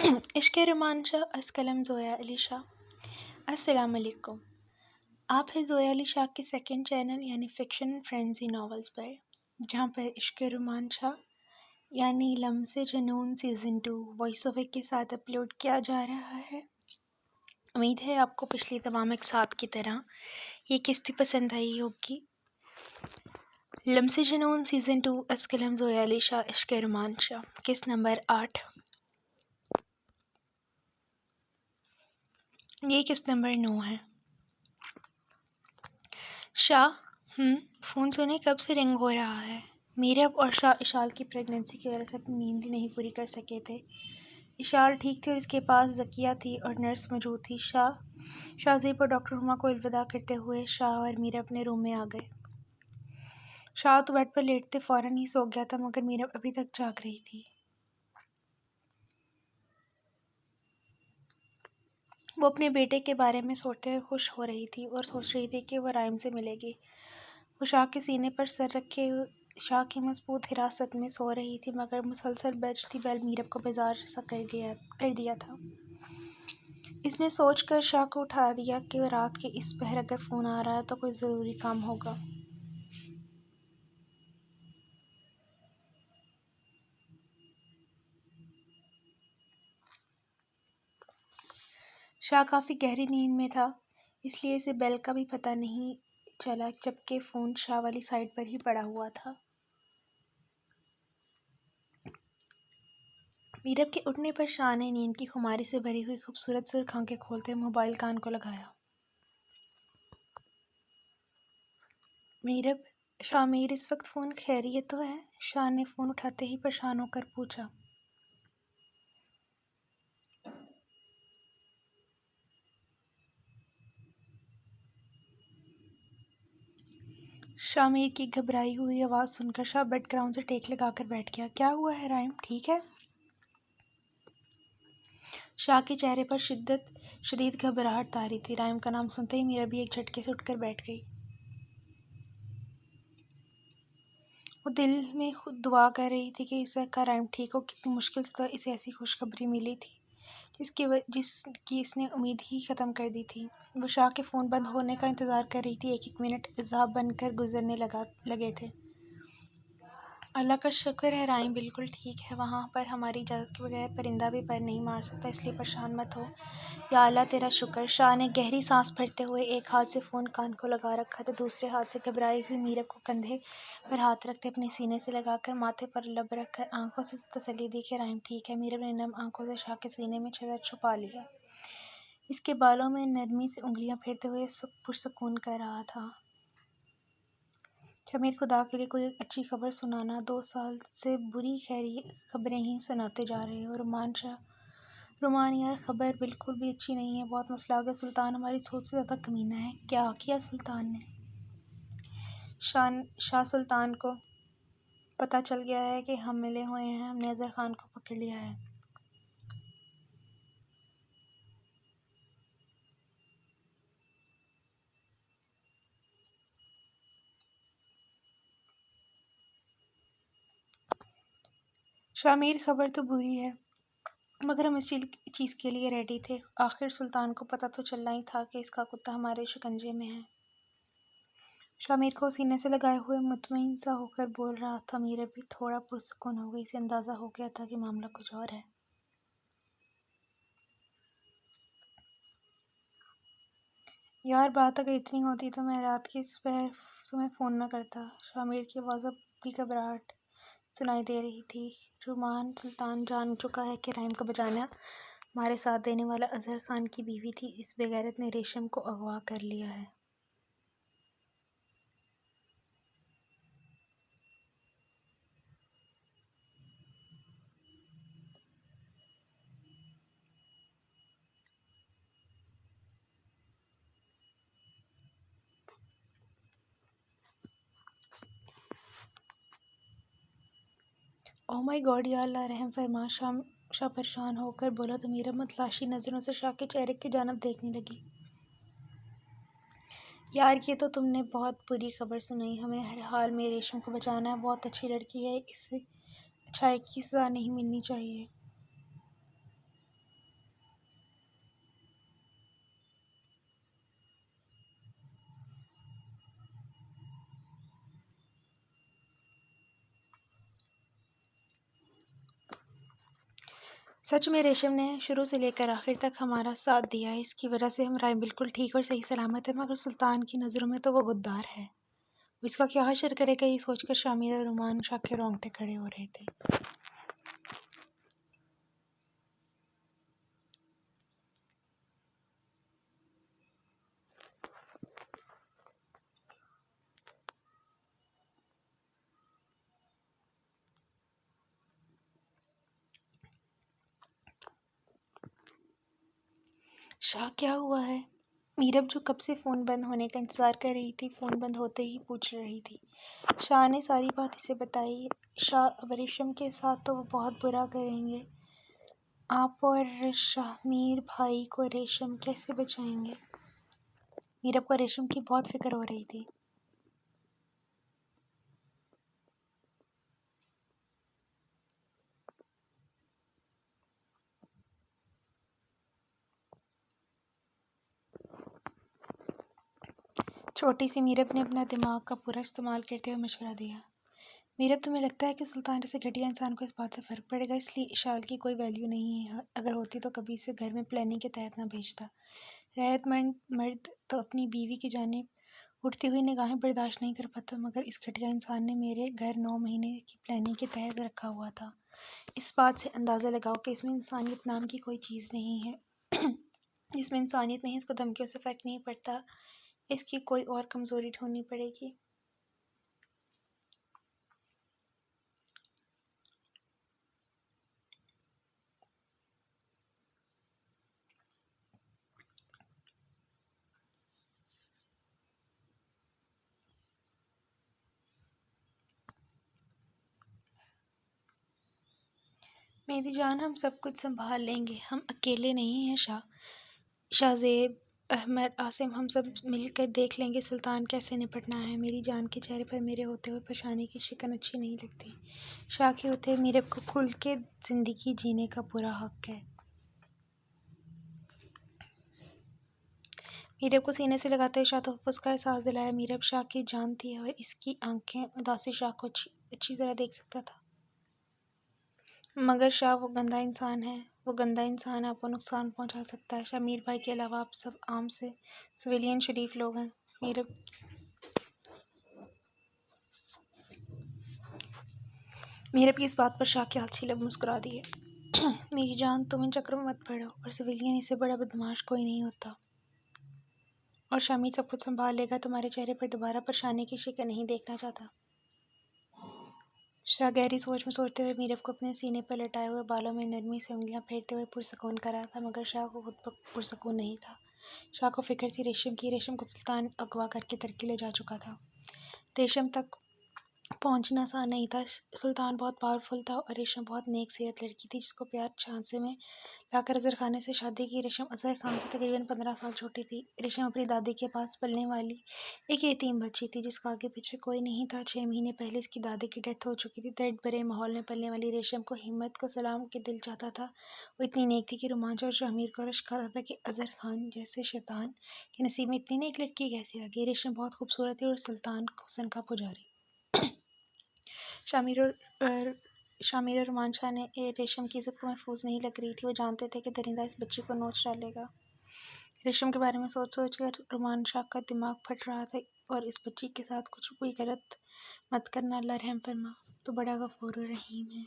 इश्क़ रोमांचा अस्कलम ज़ोया अली शाह। अस्सलाम वालेकुम। आप हैं ज़ोया अली शाह के सेकंड चैनल यानी फ़िक्शन एंड फ्रेंज़ी नॉवेल्स पर, जहाँ पर इश्क़ रोमांचा यानी लम्से जुनून सीज़न 2 वॉइस ओवर के साथ अपलोड किया जा रहा है। उम्मीद है आपको पिछली तमाम एपिसोड की तरह ये किस्त भी पसंद आई होगी। लम्से जुनून सीज़न 2 अस्कलम ज़ोया अली शाह इश्क़ रोमांचा किस्त नंबर 8। ये किस्त नंबर 9 है। शाह फ़ोन सुने कब से रिंग हो रहा है। मीरब और शाह इशाल की प्रेगनेंसी की वजह से अपनी नींद ही नहीं पूरी कर सके थे। इशाल ठीक थे और इसके पास ज़किया थी और नर्स मौजूद थी। शाहज़ेब और डॉक्टर हुमा को अलविदा करते हुए शाह और मीरब अपने रूम में आ गए। शाह तो बेड पर लेटते फ़ौरन ही सो गया था, मगर मीरब अभी तक जाग रही थी। वो अपने बेटे के बारे में सोचते हुए खुश हो रही थी और सोच रही थी कि वह राइम से मिलेगी। वो शाह के सीने पर सर रखे शाह की मजबूत हिरासत में सो रही थी, मगर मुसलसल बजती बेल मीरब को बेजार सा कर दिया था। इसने सोचकर शाह को उठा दिया कि वह रात के इस पहर अगर फ़ोन आ रहा है तो कोई ज़रूरी काम होगा। शाह काफ़ी गहरी नींद में था, इसलिए इसे बेल का भी पता नहीं चला, जबकि फ़ोन शाह वाली साइड पर ही पड़ा हुआ था। मीरब के उठने पर शाह ने नींद की खुमारी से भरी हुई खूबसूरत सुर्ख आंखें खोलते मोबाइल कान को लगाया। मीरब, शामिर इस वक्त फ़ोन खैरियत तो है? शाह ने फ़ोन उठाते ही परेशान होकर पूछा। शामिर की घबराई हुई आवाज़ सुनकर शाह बेड ग्राउंड से टेक लगाकर बैठ गया। क्या हुआ है राइम, ठीक है? शाह के चेहरे पर शदीद घबराहट तारी थी। राइम का नाम सुनते ही मीरा भी एक झटके से उठकर बैठ गई। वो दिल में खुद दुआ कर रही थी कि इसका राइम ठीक हो। कितनी मुश्किल से तो इसे ऐसी खुशखबरी मिली थी जिसकी इसने उम्मीद ही ख़त्म कर दी थी। वो शाह के फ़ोन बंद होने का इंतज़ार कर रही थी। एक मिनट इज़ाब बनकर गुजरने लगे थे। अल्लाह का शुक्र है राइम बिल्कुल ठीक है। वहाँ पर हमारी इजाज़त के बगैर परिंदा भी पर नहीं मार सकता, इसलिए परेशान मत हो। या अल्लाह तेरा शुक्र। शाह ने गहरी सांस भरते हुए एक हाथ से फ़ोन कान को लगा रखा था, दूसरे हाथ से घबराई हुई मीरब को कंधे पर हाथ रखते अपने सीने से लगाकर माथे पर लब रखकर आंखों से तसल्ली दी कि राइम ठीक है। मीरब ने नम आंखों से शाह के सीने में सर छुपा लिया। इसके बालों में नरमी से उंगलियां फेरते हुए पुरसुकून कर रहा था। शमीर, खुदा के लिए कोई अच्छी खबर सुनाना। 2 साल से बुरी खैरी खबरें ही सुनाते जा रहे हो। रोमान यार, खबर बिल्कुल भी अच्छी नहीं है। बहुत मसला हो गया। सुल्तान हमारी सोच से ज़्यादा कमीना है। क्या किया सुल्तान ने? शाह सुल्तान को पता चल गया है कि हम मिले हुए हैं। हमने अज़हर खान को पकड़ लिया है। शामिर, खबर तो बुरी है, मगर हम इस चीज़ के लिए रेडी थे। आखिर सुल्तान को पता तो चलना ही था कि इसका कुत्ता हमारे शिकंजे में है। शामिर को सीने से लगाए हुए मुतमईन सा होकर बोल रहा था। मीरा भी थोड़ा पुरसुकून हो गई। इसे अंदाज़ा हो गया था कि मामला कुछ और है। यार, बात अगर इतनी होती तो मैं रात की इस पहर तुम्हें फ़ोन न करता। शामिर की आवाज़ अब भी घबराहट सुनाई दे रही थी। रुमान, सुल्तान जान चुका है कि राइम को बचाना हमारे साथ देने वाला अज़हर खान की बीवी थी। इस बेगैरत ने रेशम को अगवा कर लिया है। ओह माय गॉड, या अल्लाह रहम फरमा। शाह परेशान होकर बोला तो मीरा मतलाशी नज़रों से शाह के चेहरे की जानब देखने लगी। यार, ये तो तुमने बहुत बुरी खबर सुनाई। हमें हर हाल में रेशम को बचाना है। बहुत अच्छी लड़की है, इसे अच्छाई की सज़ा नहीं मिलनी चाहिए। सच में रेशम ने शुरू से लेकर आखिर तक हमारा साथ दिया है। इसकी वजह से हम राय बिल्कुल ठीक और सही सलामत है, मगर सुल्तान की नज़रों में तो वो गद्दार है। वो इसका क्या हशर करेगा, ये सोचकर शामिर और रुमान शाह के रोंगटे खड़े हो रहे थे। शाह, क्या हुआ है? मीरब, जो कब से फ़ोन बंद होने का इंतज़ार कर रही थी, फ़ोन बंद होते ही पूछ रही थी। शाह ने सारी बात इसे बताई। शाह, अब रेशम के साथ तो वो बहुत बुरा करेंगे। आप और शाहमीर भाई को रेशम कैसे बचाएंगे? मीरब को रेशम की बहुत फिक्र हो रही थी। छोटी सी मीरब ने अपना दिमाग का पूरा इस्तेमाल करते हुए मशवरा दिया। मीरब, तुम्हें लगता है कि सुल्तान जैसे घटिया इंसान को इस बात से फ़र्क पड़ेगा, इसलिए शाल की कोई वैल्यू नहीं है। अगर होती तो कभी इसे घर में प्लानिंग के तहत ना भेजता। सेहतमंद मर्द तो अपनी बीवी की जानिब उठती हुई निगाहें बर्दाश्त नहीं कर पाता, मगर इस घटिया इंसान ने मेरे घर 9 महीने की प्लानिंग के तहत रखा हुआ था। इस बात से अंदाज़ा लगाओ कि इसमें इंसानियत नाम की कोई चीज़ नहीं है। इसमें इंसानियत नहीं, इसको धमकियों से फ़र्क नहीं पड़ता। इसकी कोई और कमज़ोरी ढूंढनी पड़ेगी। मेरी जान, हम सब कुछ संभाल लेंगे। हम अकेले नहीं हैं शाह। शाहज़ेब, अहमद, आसिम, हम सब मिलकर देख लेंगे सुल्तान कैसे निपटना है। मेरी जान के चेहरे पर मेरे होते हुए परेशानी की शिकन अच्छी नहीं लगती। शाह के होते मीरब को खुल के ज़िंदगी जीने का पूरा हक है। मीरब को सीने से लगाते हुए शाह तहफ़्फ़ुज़ का एहसास दिलाया। मीरब शाह की जान थी और इसकी आंखें उदासी शाह को अच्छी तरह देख सकता था। मगर शाह, वो गंदा इंसान है। वो गंदा इंसान आपको नुकसान पहुंचा सकता है। शामिर भाई के अलावा आप सब आम से सिविलियन शरीफ लोग हैं। मीरब की इस बात पर शाह की आलसी लब मुस्कुरा दिए। मेरी जान, तुम इन चक्करों में मत पड़ो। और सिविलियन इससे बड़ा बदमाश कोई नहीं होता। और शामिर सब कुछ संभाल लेगा। तुम्हारे चेहरे पर दोबारा परेशानी की शिकन नहीं देखना चाहता। शाह गहरी सोच में सोचते हुए मीरब को अपने सीने पर लटाए हुए बालों में नरमी से उंगलियां फेरते हुए पुरसकून कर रहा था, मगर शाह को खुद पर पुरसकून नहीं था। शाह को फिक्र थी रेशम की। रेशम को सुल्तान अगवा करके तरकी ले जा चुका था। रेशम तक पहुंचना आसान नहीं था। सुल्तान बहुत पावरफुल था और रेशम बहुत नेक सीरत लड़की थी, जिसको प्यार झांसे में लाकर अजहर खान ने से शादी की। रेशम अजहर खान से तकरीबन 15 साल छोटी थी। रेशम अपनी दादी के पास पलने वाली एक यतीम बच्ची थी, जिसका आगे पीछे कोई नहीं था। 6 महीने पहले इसकी दादी की डेथ हो चुकी थी। दर्द भरे माहौल में पलने वाली रेशम को हिम्मत को सलाम के दिल चाहता था। वो इतनी नेक थी कि रोमांच और शामिर को रश्क खाता था कि अजहर खान जैसे शैतान के नसीब में इतनी नेक लड़की कैसे आ गई। रेशम बहुत खूबसूरत थी और सुल्तान हुस्न का पुजारी। शामिर और शामिर और रुमान शाह ने रेशम की इज़्ज़त को महफूज नहीं लग रही थी। वो जानते थे कि दरिंदा इस बच्ची को नोच डालेगा। रेशम के बारे में सोच कर रुमान शाह का दिमाग फट रहा था। और इस बच्ची के साथ कुछ भी गलत मत करना, अल्लाह रहम फरमा, तो बड़ा गफूर रहीम है।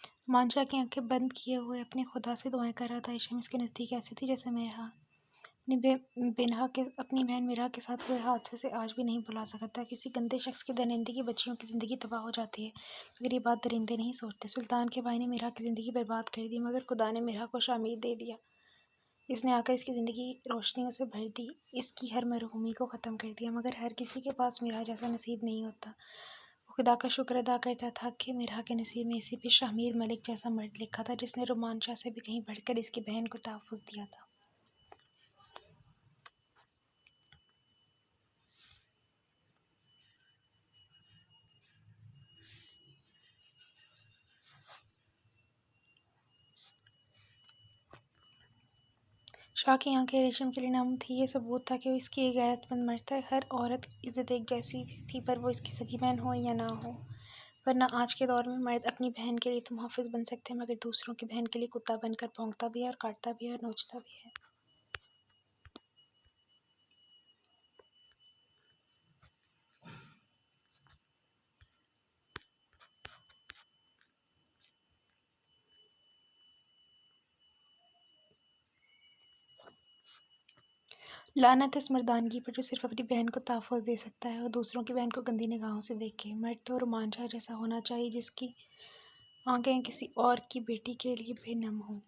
रुमान शाह की आंखें बंद किए हुए अपने खुदा से दुआएं कर रहा था। रेशम इसके नज़दीक ऐसी थी जैसे मेरा अपनी बहन मीरा के साथ हुए हादसे से आज भी नहीं भुला सकता। किसी गंदे शख्स की दरिंदगी की बच्चियों की ज़िंदगी तबाह हो जाती है, मगर ये बात दरिंदे नहीं सोचते। सुल्तान के भाई ने मीरा की ज़िंदगी बर्बाद कर दी, मगर खुदा ने मीरा को शामिर दे दिया। इसने आकर इसकी ज़िंदगी रोशनियों से भर दी, इसकी हर मरहूमी को ख़त्म कर दिया। मगर हर किसी के पास मीरा जैसा नसीब नहीं होता। वो खुदा का शुक्र अदा करता था कि मीरा के नसीब में इसी पे शामिर मलिक जैसा मर्द लिखा था, जिसने रुमान शाह से भी कहीं बढ़कर इसकी बहन को तहफ़्फ़ुज़ दिया था। शाह की आंखें रेशम के लिए नम थी। ये सबूत था कि वो इसकी एक गैरतमंद मर्द था। हर औरत इज़्ज़त एक जैसी थी, पर वो इसकी सगी बहन हो या ना हो। वरना आज के दौर में मर्द अपनी बहन के लिए तो मुहाफ़िज़ बन सकते हैं, मगर दूसरों की बहन के लिए कुत्ता बनकर भौंकता भी है और काटता भी है और नोचता भी है। लानत है इस मर्दानगी पर जो सिर्फ अपनी बहन को तहफ़्फ़ुज़ दे सकता है और दूसरों की बहन को गंदी निगाहों से देखे। मर्द तो रोमांचा जैसा होना चाहिए जिसकी आंखें किसी और की बेटी के लिए बेनम हों।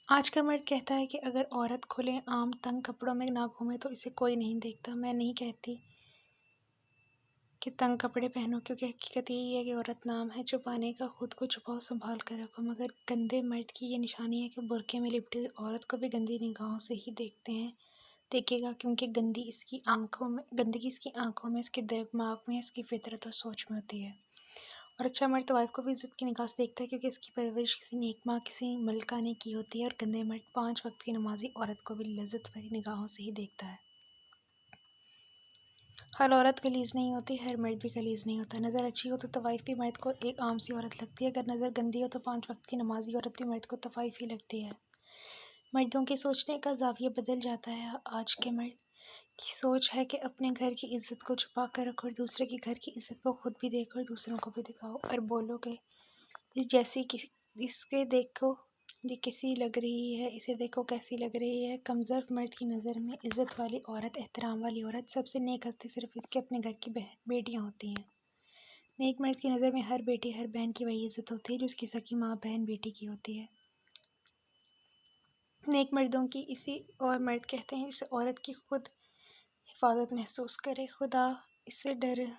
आज का मर्द कहता है कि अगर औरत खुलेआम तंग कपड़ों में ना घूमे तो इसे कोई नहीं देखता। मैं नहीं कहती कि तंग कपड़े पहनो, क्योंकि हकीकत यही है कि औरत नाम है छुपाने का, खुद को छुपाओ, संभाल कर रखो। मगर गंदे मर्द की ये निशानी है कि बुर्के में लिपटी हुई औरत को भी गंदी निगाहों से ही देखेगा, क्योंकि गंदगी इसकी आंखों में, इसके दिमाग में, इसकी फितरत और सोच में होती है। और अच्छा मर्द तो वाइफ को भी इज्जत की निगाह से देखता है, क्योंकि इसकी परवरिश किसी नेक माँ, किसी मलका ने की होती है। और गंदे मर्द 5 वक्त की नमाजी औरत को भी लज्जत भरी निगाहों से ही देखता है। हर औरत गलीज़ नहीं होती, हर मर्द भी गलीज़ नहीं होता। नज़र अच्छी हो तो वाइफ भी मर्द को एक आम सी औरत लगती है। अगर नज़र गंदी हो तो 5 वक्त की नमाजी औरत भी मर्द को तवाइफ ही लगती है। मर्दों के सोचने का ज़ाविया बदल जाता है। आज के मर्द की सोच है कि अपने घर की इज्जत को छुपा कर रखो और दूसरे के घर की इज्जत को खुद भी देखो और दूसरों को भी दिखाओ और बोलो कि इसके देखो ये कैसी लग रही है, इसे देखो कैसी लग रही है। कमज़ोर मर्द की नज़र में इज्जत वाली औरत, एहतराम वाली औरत, सबसे नेक हस्ती सिर्फ इसके अपने घर की बेटियां होती हैं। नेक मर्द की नज़र में हर बेटी, हर बहन की वही इज्जत होती है जो उसकी सगी माँ, बहन, बेटी की होती है। नेक मर्दों की इसी और मर्द कहते हैं इस औरत की खुद हिफाजत महसूस करे, खुदा इससे डरे।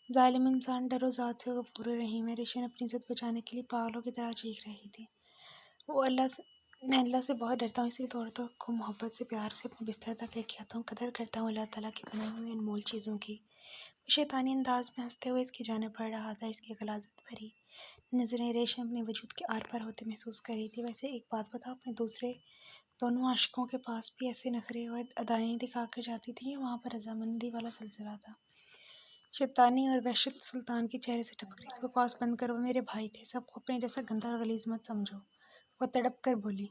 ज़ालिम इंसान डरो ज़ात से गफूर रहीम है। रेशम अपनी इज्जत बचाने के लिए पागलों की तरह चीख रही थी। मैं अल्लाह से बहुत डरता हूँ, इसलिए तो औरतों को मोहब्बत से, प्यार से अपने बिस्तर तक लेके आता हूँ। कदर करता हूँ अल्लाह ताला की बनाई हुई अनमोल चीज़ों की। शैतानी अंदाज में हंसते हुए इसकी जाने पड़ रहा था। इसकी गलाजत भरी नज़रें रेशम अपने वजूद के आर पार होते महसूस कर रही थी। वैसे एक बात बताओ, अपने दूसरे दोनों आशिकों के पास भी ऐसे नखरे और अदाएँ दिखाकर जाती थी या वहाँ पर रजामंदी वाला सिलसिला था? शैतानी और वहशत सुल्तान के चेहरे से टपक रही थी। बकवास बंद करो, मेरे भाई थे, सबको अपने जैसा गंदा और गलीज मत समझो। वो तड़प कर बोली।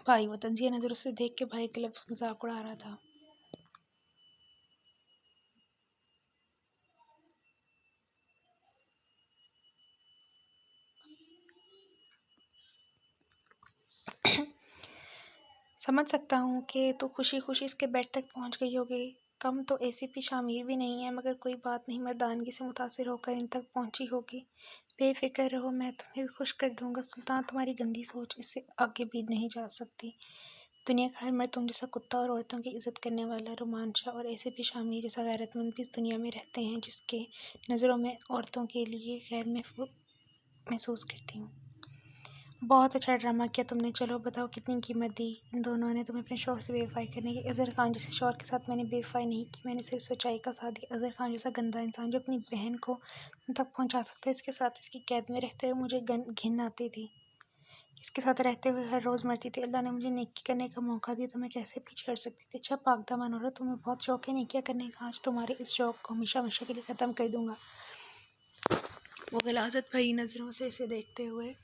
भाई, वो तंजिया नज़रों से देख के भाई के लफ्ज़ मजाक उड़ा रहा था। समझ सकता हूँ कि तू खुशी खुशी इसके बेड तक पहुँच गई होगी। कम तो एसीपी शामिर भी नहीं है, मगर कोई बात नहीं, मर्दानगी से मुतासिर होकर इन तक पहुँची होगी। बेफिक्र रहो, मैं तुम्हें भी खुश कर दूंगा। सुल्तान, तुम्हारी गंदी सोच इससे आगे भी नहीं जा सकती। दुनिया का हर मर्द तुम जैसा कुत्ता और औरतों की इज्जत करने वाला, रोमांचा और एसीपी शामिर जैसा गैरतमंद भी इस दुनिया में रहते हैं, जिसके नज़रों में औरतों के लिए खैर महसूस करती हूँ। बहुत अच्छा ड्रामा किया तुमने। चलो बताओ कितनी कीमत दी इन दोनों ने तुम्हें अपने शौहर से बेवफाई करने की? अज़हर खान जैसे शौहर के साथ मैंने बेवफाई नहीं की, मैंने सिर्फ सच्चाई का साथ दिया। अज़हर खान जैसा गंदा इंसान जो अपनी बहन को तक पहुंचा सकता है, इसके साथ इसकी कैद में रहते हुए मुझे घिन आती थी। इसके साथ रहते हुए हर रोज़ मरती थी। अल्लाह ने मुझे नेकी करने का मौका दिया तो मैं कैसे पीछे हट सकती थी? अच्छा पाकदामन औरत, तुम्हें बहुत शौक है नेकियां करने का। आज तुम्हारे इस शौक को हमेशा हमेशा के लिए ख़त्म कर दूंगा। वो गलाजत भरी नज़रों से इसे देखते हुए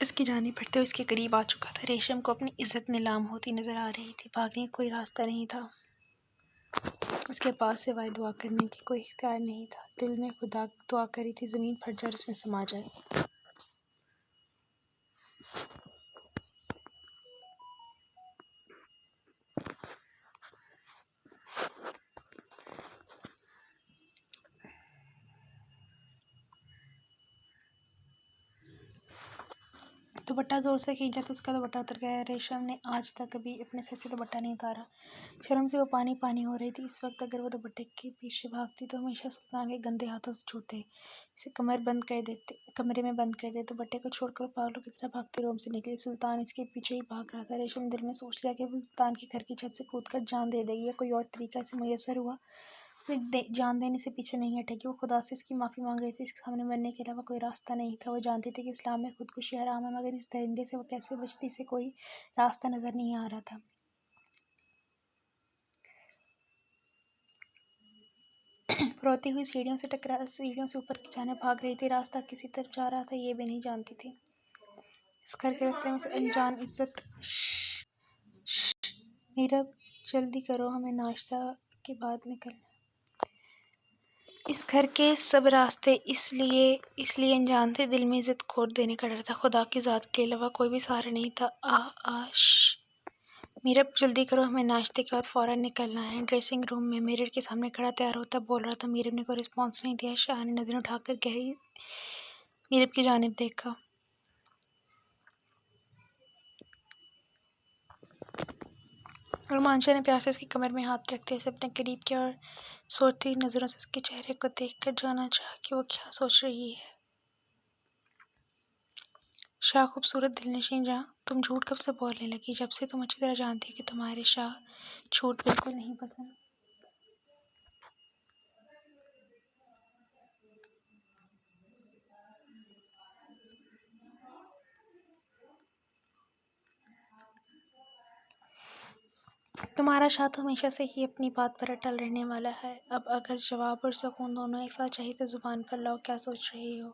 इसकी जानी पड़ते हुए इसके करीब आ चुका था। रेशम को अपनी इज्जत नीलाम होती नजर आ रही थी। भागने का कोई रास्ता नहीं था। उसके पास सिवाय दुआ करने की कोई इख्तियार नहीं था। दिल में खुदा दुआ करी थी ज़मीन फट जाए, उसमें समा जाए। दुपट्टा ज़ोर से खींचा तो उसका दुपट्टा उतर गया। रेशम ने आज तक कभी अपने सर से दुपट्टा नहीं उतारा। शर्म से वो पानी पानी हो रही थी। इस वक्त अगर वो दुपट्टे के पीछे भागती तो हमेशा सुल्तान के गंदे हाथों से छूते, इसे कमरे में बंद कर दे। दुपट्टे को छोड़कर पागलों की तरह भागते रूम से निकली। सुल्तान इसके पीछे ही भाग रहा था। रेशम दिल में सोच लिया कि वो सुल्तान के घर की छत से कूद कर जान दे देगी या कोई और तरीका इसे मुयसर हुआ जान देने से पीछे नहीं हटेगी। वो खुदा से इसकी माफ़ी मांग रही थी। इसके सामने मरने के अलावा कोई रास्ता नहीं था। वो जानती थी कि इस्लाम में खुदकुशी हराम है, मगर इस दरिंदे से वो कैसे बचती, इसे कोई रास्ता नज़र नहीं आ रहा था। रोती हुई सीढ़ियों से ऊपर की जाने भाग रही थी। रास्ता किसी तरफ जा रहा था ये भी नहीं जानती थी। इस घर के रास्ते में से अनजान इज्जत मीरा, जल्दी करो, हमें नाश्ता के बाद निकलना। इस घर के सब रास्ते इसलिए अनजान थे। दिल में इज्जत खोट देने का डर था। खुदा की ज़ात के अलावा कोई भी सहारा नहीं था। मीरा, जल्दी करो, हमें नाश्ते के बाद फ़ौरन निकलना है। ड्रेसिंग रूम में मिरर के सामने खड़ा तैयार होता बोल रहा था। मीरब ने कोई रिस्पॉन्स नहीं दिया। शाह ने नज़रें उठाकर गहरी मीरब की जानिब देखा। रोमांचा ने प्यार से उसकी कमर में हाथ रखते से अपने करीब किया और सोचती नज़रों से उसके चेहरे को देखकर जाना चाहा कि वो क्या सोच रही है। शाह, खूबसूरत दिलनशीं जान, तुम झूठ कब से बोलने लगी? जब से तुम अच्छी तरह जानती हो कि तुम्हारे शाह झूठ बिल्कुल नहीं पसंद। तुम्हारा शाह तो हमेशा से ही अपनी बात पर अटल रहने वाला है। अब अगर जवाब और सुकून दोनों एक साथ चाहिए तो जुबान पर लाओ, क्या सोच रही हो?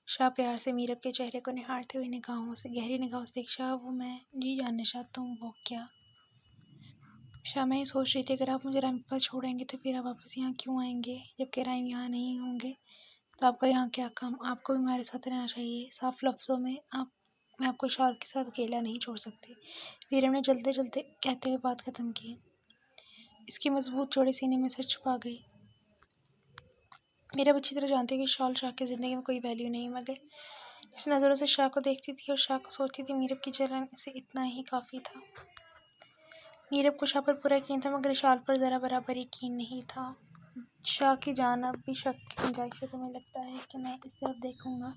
शाह प्यार से मीरब के चेहरे को निहारते हुए गहरी निगाहों से देखा। शाह, वो मैं जी जाने शाह, तुम वो क्या? शाह, मैं ये सोच रही थी अगर आप मुझे राम के पास छोड़ेंगे तो फिर आप वापस यहाँ क्यों आएंगे? जबकि राम यहाँ नहीं होंगे तो आपका यहाँ क्या काम? आपको भी हमारे साथ रहना चाहिए। साफ लफ्ज़ों में मैं आपको शाह के साथ अकेला नहीं छोड़ सकती। वीरम ने जल्दे जल्दे कहते हुए बात ख़त्म की। इसकी मजबूत चौड़े सीने में सर छुपा गई। मेरा अच्छी तरह जानती है कि शाह की ज़िंदगी में कोई वैल्यू नहीं, मगर इस नज़रों से शाह को देखती थी और शाह को सोचती थी मीरब की जलन से इतना ही काफ़ी था। मीरब को शाह पर पूरा यकीन था, मगर शाह पर ज़रा बराबर यकीन नहीं था। शाह की जान अब भी शक की गुंजाइश है। तुम्हें लगता है कि मैं इस तरफ देखूंगा?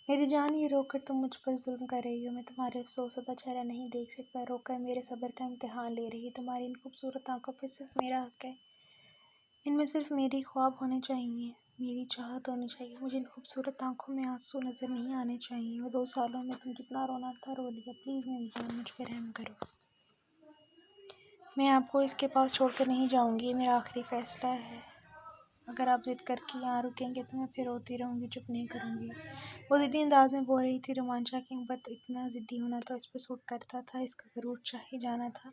मेरी जान, ये रोकर तुम मुझ पर जुल्म कर रही हो। मैं तुम्हारे अफसोसदा चेहरा नहीं देख सकता। रोकर मेरे सब्र का इम्तिहान ले रही। तुम्हारी इन खूबसूरत आंखों पर सिर्फ मेरा हक है। इनमें सिर्फ मेरी ख्वाब होने चाहिए, मेरी चाहत होनी चाहिए। मुझे इन खूबसूरत आंखों में आंसू नज़र नहीं आने चाहिए। वो 2 सालों में तुम जितना रोना था रो लिया। प्लीज़ मेरी जान, मुझ पर रहम करो। मैं आपको इसके पास छोड़कर नहीं जाऊंगी। ये मेरा आखिरी फ़ैसला है। अगर आप ज़िद करके यहाँ रुकेंगे तो मैं फिर रोती रहूँगी, चुप नहीं करूँगी। वो ज़िद्दी अंदाज में बोल रही थी। रोमांचा की बट इतना ज़िद्दी होना तो इस पर सूट करता था। इसका गरूर चाहे जाना था।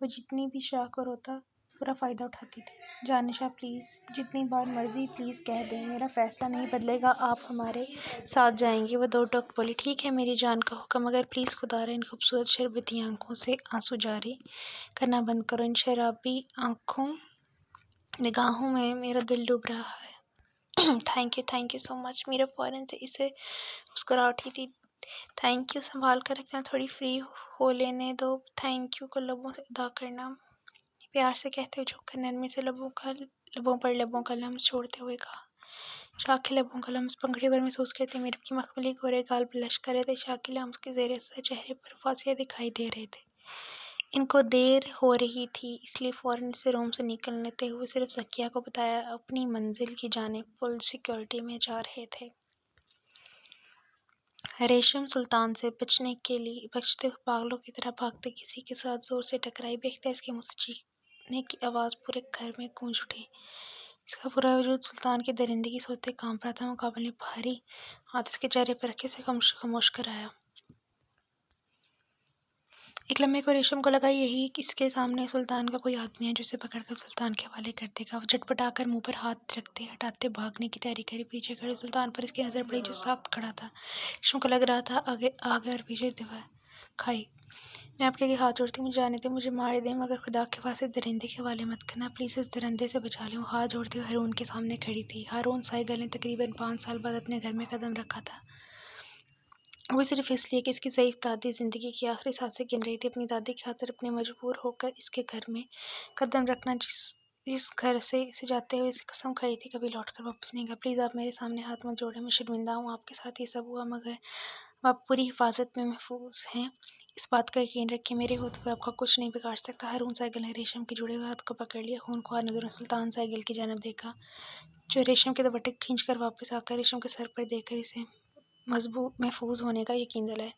वो जितनी भी शाह को रोता पूरा फ़ायदा उठाती थी। जानिशा, प्लीज़, जितनी बार मर्ज़ी प्लीज़ कह दें, मेरा फ़ैसला नहीं बदलेगा। आप हमारे साथ जाएंगे। वो 2 टोक बोली। ठीक है मेरी जान का हुक्म, मगर प्लीज़ खुदा रहा इन खूबसूरत शरबती आंखों से आंसू जारी करना बंद करो। इन शराबी निगाहों में मेरा दिल डूब रहा है। Thank you so much. मेरा फ़ौरन से इसे मुस्कुरा उठी थी। थैंक यू संभाल कर रखना, थोड़ी फ्री हो लेने दो। थैंक यू को लबों से अदा करना, प्यार से कहते हुए झुककर नरमी से लबों का लम्स छोड़ते हुए कहा। शाह के लबों का लम्स पंखड़ी पर महसूस करते मीरब की मखमली गोरे गाल ब्लश कर रहे थे। शाह के लम्स के ज़ेरे असर चेहरे पर फासिया दिखाई दे रहे थे। इनको देर हो रही थी, इसलिए फ़ौरन से रूम से निकल लेते हुए सिर्फ ज़किया को बताया अपनी मंजिल की जानिब फुल सिक्योरिटी में जा रहे थे। रेशम सुल्तान से बचते हुए पागलों की तरह भागते किसी के साथ ज़ोर से टकराई। बेख्तियार इसके मुँह से चीखने की आवाज़ पूरे घर में गूंज उठी। इसका पूरा वजूद सुल्तान की दरिंदगी सोचते कांप रहा था। मुकाबले में भारी हाथ इसके चेहरे पर रखे से खामोश कराया। एक लम्हे को रेशम को लगा यही कि इसके सामने सुल्तान का कोई आदमी है जो इसे पकड़कर सुल्तान के हवाले कर देगा। वो झटपटाकर मुंह पर हाथ रखते हटाते भागने की तैयारी करी। पीछे खड़े सुल्तान पर इसकी नज़र पड़ी जो साख्त खड़ा था। रेशम को लग रहा था आगे आगे और पीछे दीवार खाई। मैं आपके आगे हाथ जोड़ती हूँ, मुझे जाने दें, मुझे मार दें, मगर खुदा के वास्ते दरिंदे के हवाले मत करना, प्लीज़ इस दरिंदे से बचा लें। वो हाथ जोड़ती हुए हारून के सामने खड़ी थी। हारून साइगल ने तकरीबन 5 साल बाद अपने घर में कदम रखा था, वो सिर्फ इसलिए कि इसकी ज़ईफ़ दादी ज़िंदगी की आखिरी सांसें गिन रही थी। अपनी दादी की खातिर अपने मजबूर होकर इसके घर में कदम रखना, जिस घर से इसे जाते हुए इसे कसम खाई थी कभी लौट कर वापस नहीं आएगा। प्लीज़ आप मेरे सामने हाथ मत जोड़ें, मैं शर्मिंदा हूँ, आपके साथ ये सब हुआ, मगर आप पूरी हिफाजत में महफूज हैं। इस बात का यकीन रखिए, मेरे होते हुए आपका कुछ नहीं बिगाड़ सकता। हारून साइकिल ने रेशम के जुड़े हुए हाथ को पकड़ लिया। खूनख्वार नज़रों सुल्तान साइकिल की जानब देखा, जो रेशम के दुपट्टे खींचकर वापस आकर रेशम के सर पर देखकर इसे महफूज होने का यकीन दिलाए।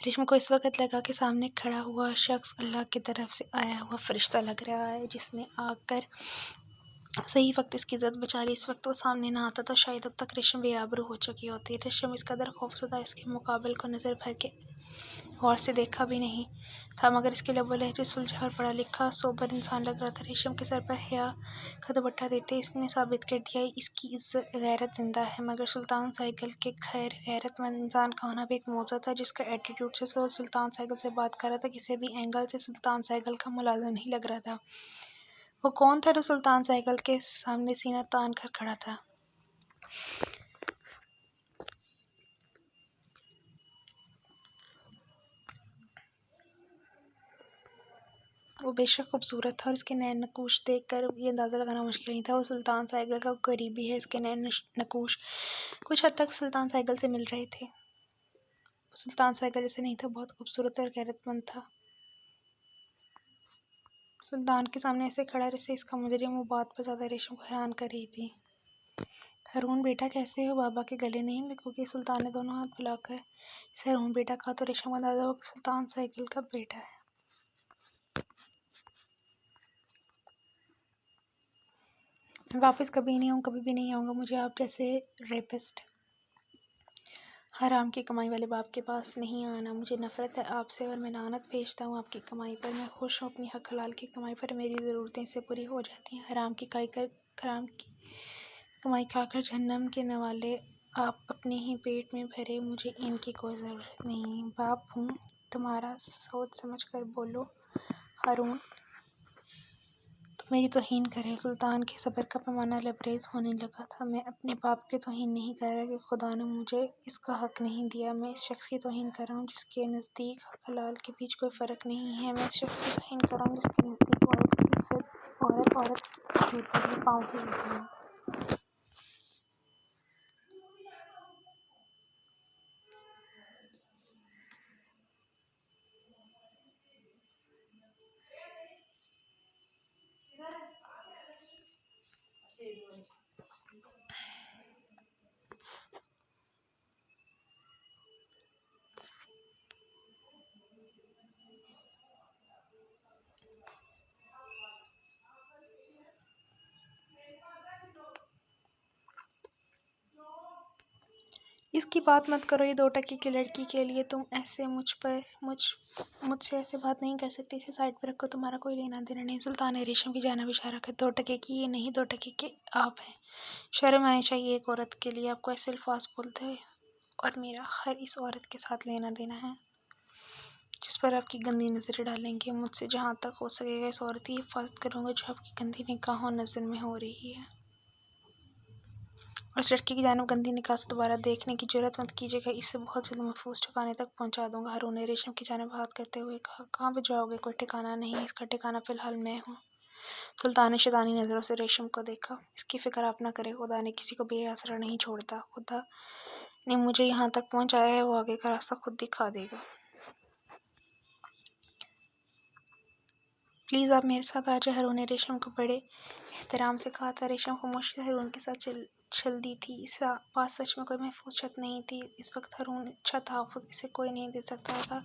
रेशम को इस वक्त लगा कि सामने खड़ा हुआ शख्स अल्लाह की तरफ से आया हुआ फरिश्ता लग रहा है, जिसने आकर सही वक्त इसकी इज़्ज़त बचा ली। इस वक्त वो सामने ना आता तो शायद अब तक रेशम बेआबरू हो चुकी होती। रेशम इस कदर खौफज़दा इसके मुकाबले को नज़र भर के गौर से देखा भी नहीं था, मगर इसके लबो लहजे सुलझा और पढ़ा लिखा सोबर इंसान लग रहा था। रेशम के सर पर हया का दुपट्टा देते इसने साबित कर दिया इसकी इज्जत गैरत जिंदा है। मगर सुल्तान साइकिल के खैर गैरतमंद इंसान का होना भी एक मौजूद था, जिसका एटीट्यूड से सुल्तान साइकिल से बात कर रहा था, किसी भी एंगल से सुल्तान साइकिल का मुलाजिम नहीं लग रहा था। वो कौन था जो सुल्तान साइकिल के सामने सीना तान कर खड़ा था? वो बेशक खूबसूरत था और इसके नैन नकूश देख कर ये अंदाज़ा लगाना मुश्किल नहीं था वो सुल्तान साइकिल का करीबी है। इसके नैन नकूश कुछ हद तक सुल्तान साइकिल से मिल रहे थे। सुल्तान साइकिल जैसे नहीं था, बहुत खूबसूरत और गैरतमंद था। सुल्तान के सामने ऐसे खड़ा जैसे इसका मुजरिम, वो बात पर ज़्यादा रेशम को हैरान कर रही थी। हारून बेटा कैसे हो? बाबा के गले नहीं लगोगे? सुल्तान ने दोनों हाथ फैलाकर इसे हारून बेटा कहा तो रेशम का अंदाज़ा हुआ कि सुल्तान साइकिल का बेटा है। वापस कभी नहीं आऊँ, कभी भी नहीं आऊँगा। मुझे आप जैसे रेपिस्ट हराम की कमाई वाले बाप के पास नहीं आना। मुझे नफ़रत है आपसे और मैं लानत भेजता हूँ आपकी कमाई पर। मैं खुश हूँ अपनी हक हलाल की कमाई पर, मेरी ज़रूरतें इससे पूरी हो जाती हैं। हराम की कमाई खाकर जहन्नम के नवाले आप अपने ही पेट में भरे, मुझे इनकी कोई ज़रूरत नहीं। बाप हूँ तुम्हारा, सोच समझ कर बोलो। हारून तो मेरी तौहीन करे। सुल्तान के सब्र का पैमाना लबरेज होने लगा था। मैं अपने बाप की तौहीन नहीं कर रहा कि खुदा ने मुझे इसका हक नहीं दिया। मैं इस शख्स की तौहीन कर रहा हूँ जिसके नज़दीक हक हलाल के बीच कोई फ़र्क नहीं है। मैं इस शख्स की तौहीन कर रहा हूँ जिसके नज़दीक औरत की इज्जत औरत जूती है, पाँव की जूती है। इसकी बात मत करो, ये 2 टके की लड़की के लिए तुम ऐसे मुझसे ऐसे बात नहीं कर सकती। इसे साइड पर रखो, तुम्हारा कोई लेना देना नहीं। सुल्तान ने रेशम की जानिब इशारा कर, 2 टके की ये नहीं, 2 टके के आप हैं। शर्म आनी चाहिए एक औरत के लिए, आपको ऐसे अल्फाज बोलते हुए। और मेरा हर इस औरत के साथ लेना देना है जिस पर आपकी गंदी नज़रें डालेंगे। मुझसे जहाँ तक हो सकेगा इस औरत की हिफाजत करूँगा जो आपकी गंदी निगाहों नज़र में हो रही है। और इस लड़की की जानिब गंदी निगाह से दोबारा देखने की जुर्रत मत कीजिएगा, इससे बहुत जल्द महफूज ठिकाने तक पहुंचा दूंगा। हारून ने रेशम की जानिब हाथ करते हुए कहा, कहाँ पे जाओगे? कोई ठिकाना नहीं, इसका ठिकाना फ़िलहाल मैं हूँ। सुल्तान ने शैतानी नज़रों से रेशम को देखा। इसकी फ़िक्र आप ना करें, खुदा ने किसी को बेआसरा नहीं छोड़ता। खुदा ने मुझे यहाँ तक पहुँचाया है, वो आगे का रास्ता खुद दिखा देगा। प्लीज़ आप मेरे साथ आ जाए। हारून ने रेशम को बड़े एहतराम से कहा था। रेशम खामोशी से हारून के साथ चल दी थी। इस पास सच में कोई महफूज छत नहीं थी। इस वक्त हारून अच्छा तहफ़्फ़ुज़ इसे कोई नहीं दे सकता था।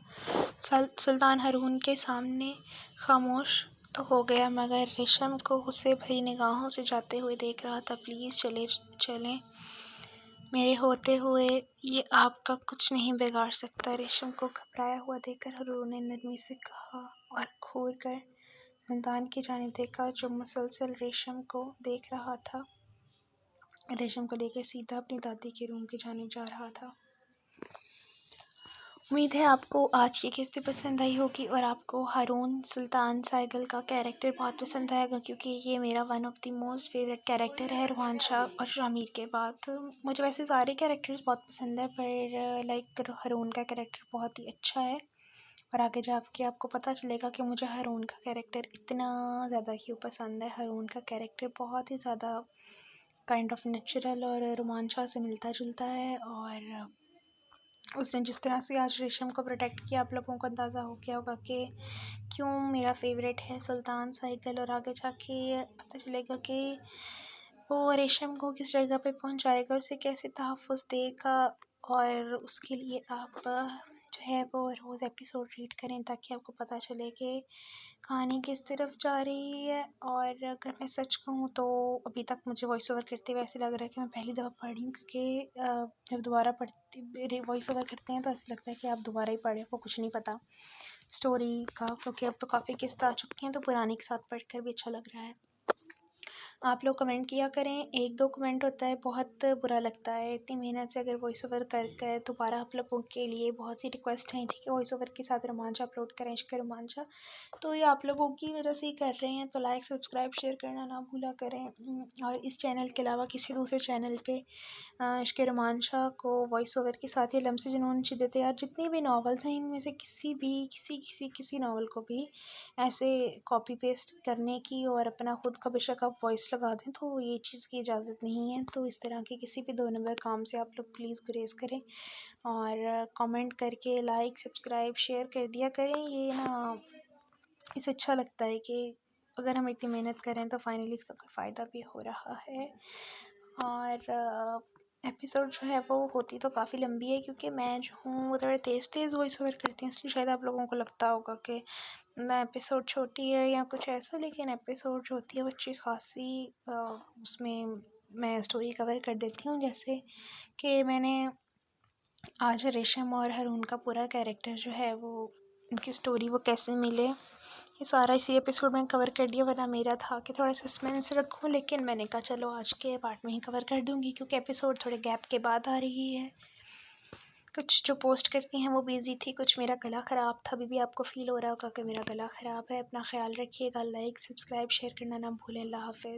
सुल्तान हारून के सामने खामोश तो हो गया, मगर रेशम को गुस्से भरी निगाहों से जाते हुए देख रहा था। प्लीज़ चलें, मेरे होते हुए ये आपका कुछ नहीं बिगाड़ सकता। रेशम को घबराया हुआ देखकर हारून ने नरमी से कहा और घूर कर सुल्तान की जानिब देखा, जो मुसलसल रेशम को देख रहा था। रेशम को लेकर सीधा अपनी दादी के रूम की जानिब जा रहा था। उम्मीद है आपको आज की किस्त भी पसंद आई होगी और आपको हारून सुल्तान साइकिल का कैरेक्टर बहुत पसंद आएगा, क्योंकि ये मेरा one of the most favourite character है रुहान शाह और शामिर के बाद। मुझे वैसे सारे कैरेक्टर्स बहुत पसंद है, पर लाइक हारून का कैरेक्टर बहुत ही अच्छा है और आगे जाके आपको पता चलेगा कि मुझे हारून का कैरेक्टर इतना ज़्यादा क्यों पसंद है। हारून का कैरेक्टर बहुत ही ज़्यादा काइंड ऑफ नेचुरल और रुमान शाह से मिलता जुलता है, और उसने जिस तरह से आज रेशम को प्रोटेक्ट किया, आप लोगों को अंदाज़ा हो गया होगा कि क्यों मेरा फेवरेट है सुल्तान साइकिल। और आगे जाके पता चलेगा कि वो रेशम को किस जगह पे पहुंचाएगा, उसे कैसे तहफ़्फ़ुज़ देगा, और उसके लिए आप जो है वो रोज़ एपिसोड रीड करें ताकि आपको पता चले कि कहानी किस तरफ जा रही है। और अगर मैं सच कहूँ तो अभी तक मुझे वॉइस ओवर करते हुए ऐसे लग रहा है कि मैं पहली दफ़ा पढ़ रही हूँ, क्योंकि जब दोबारा पढ़ती वॉइस ओवर करते हैं तो ऐसा लगता है कि आप दोबारा ही पढ़ें, वो कुछ नहीं पता स्टोरी का, क्योंकि अब तो काफ़ी किस्तें आ चुकी हैं तो पुरानी के साथ पढ़कर भी अच्छा लग रहा है। आप लोग कमेंट किया करें, 1-2 कमेंट होता है, बहुत बुरा लगता है। इतनी मेहनत से अगर वॉइस ओवर कर कर दोबारा आप लोगों के लिए बहुत सी रिक्वेस्ट आई थी कि वॉइस ओवर के साथ रोमांच अपलोड करें, इश्क रोमांचा, तो ये आप लोगों की वजह से ही कर रहे हैं। तो लाइक सब्सक्राइब शेयर करना ना भूला करें। और इस चैनल के अलावा किसी दूसरे चैनल पे इश्क रोमांचा को वॉइस ओवर के साथ ही लम्स जुनून शिद्दत यार जितनी भी नावल्स हैं इनमें से किसी नावल को भी ऐसे कॉपी पेस्ट करने की और अपना खुद का बेशक आप वॉइस लगा दें तो ये चीज़ की इजाज़त नहीं है। तो इस तरह के किसी भी 2 नंबर काम से आप लोग प्लीज़ गुरेज़ करें और कमेंट करके लाइक सब्सक्राइब शेयर कर दिया करें। ये ना इससे अच्छा लगता है कि अगर हम इतनी मेहनत करें तो फाइनली इसका कोई फ़ायदा भी हो रहा है। और एपिसोड जो है वो होती तो काफ़ी लंबी है, क्योंकि मैं जो हूँ वो थोड़ा तेज़ वॉइस ओवर करती हूँ, इसलिए शायद आप लोगों को लगता होगा कि ना एपिसोड छोटी है या कुछ ऐसा, लेकिन एपिसोड जो होती है वो अच्छी खासी उसमें मैं स्टोरी कवर कर देती हूँ। जैसे कि मैंने आज रेशम और हारून का पूरा कैरेक्टर जो है वो उनकी स्टोरी वो कैसे मिले ये सारा इसी एपिसोड में कवर कर दिया, वरना मेरा था कि थोड़ा सस्पेंस रखूं, लेकिन मैंने कहा चलो आज के पार्ट में ही कवर कर दूंगी, क्योंकि एपिसोड थोड़े गैप के बाद आ रही है। कुछ जो पोस्ट करती हैं वो बिज़ी थी, कुछ मेरा गला ख़राब था, अभी भी आपको फ़ील हो रहा होगा कि मेरा गला ख़राब है। अपना ख्याल रखिएगा, लाइक सब्सक्राइब शेयर करना ना भूलें। अल्लाह हाफ़िज़।